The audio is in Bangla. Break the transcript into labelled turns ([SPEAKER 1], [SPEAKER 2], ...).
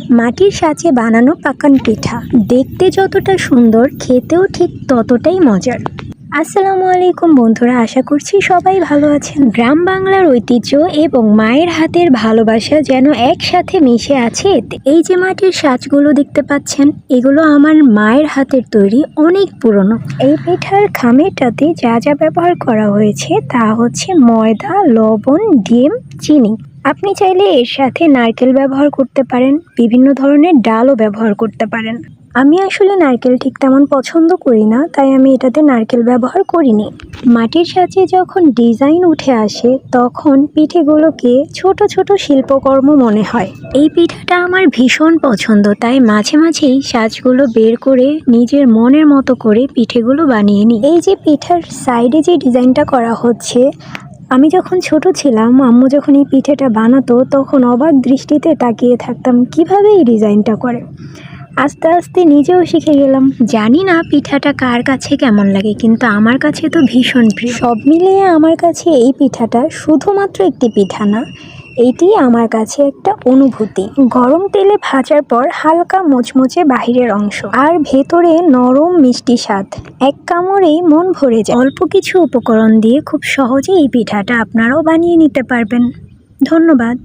[SPEAKER 1] মাটির সাঁচে বানানো পাকান পিঠা দেখতে যতটা সুন্দর, খেতেও ঠিক ততটাই মজার। আসসালামু আলাইকুম বন্ধুরা, আশা করছি সবাই ভালো আছেন। গ্রাম বাংলার ঐতিহ্য এবং মায়ের হাতের ভালোবাসা যেন একসাথে মিশে আছে এতে। এই যে মাটির সাঁচগুলো দেখতে পাচ্ছেন, এগুলো আমার মায়ের হাতের তৈরি, অনেক পুরনো। এই পিঠার খামিরটাতে যা যা ব্যবহার করা হয়েছে তা হচ্ছে ময়দা, লবণ, ডিম, চিনি। আপনি চাইলে এর সাথে নারকেল ব্যবহার করতে পারেন, বিভিন্ন ধরনের ডালও ব্যবহার করতে পারেন। আমি আসলে নারকেল ঠিক তেমন পছন্দ করি না, তাই আমি এটাতে নারকেল ব্যবহার করিনি। মাটির সাথে যখন ডিজাইন উঠে আসে তখন পিঠেগুলোকে ছোট ছোট শিল্পকর্ম মনে হয়। এই পিঠাটা আমার ভীষণ পছন্দ, তাই মাঝে মাঝেই সাজগুলো বের করে নিজের মনের মতো করে পিঠেগুলো বানিয়ে নিই। এই যে পিঠার সাইডে যে ডিজাইনটা করা হচ্ছে, আমি যখন ছোট ছিলাম, আম্মু যখন এই পিঠেটা বানাতো তখন অবাক দৃষ্টিতে তাকিয়ে থাকতাম কিভাবে এই ডিজাইনটা করে। আস্তে আস্তে নিজেও শিখে গেলাম। জানি না পিঠাটা কার কাছে কেমন লাগে, কিন্তু আমার কাছে তো ভীষণ প্রিয়। সব মিলিয়ে আমার কাছে এই পিঠাটা শুধুমাত্র একটি পিঠা না, এটি আমার কাছে একটা অনুভূতি। গরম তেলে ভাজার পর হালকা মুচমুচে বাহিরের অংশ আর ভেতরে নরম মিষ্টি স্বাদ, এক কামড়েই মন ভরে যায়। অল্প কিছু উপকরণ দিয়ে খুব সহজে এই পিঠাটা আপনারাও বানিয়ে নিতে পারবেন। ধন্যবাদ।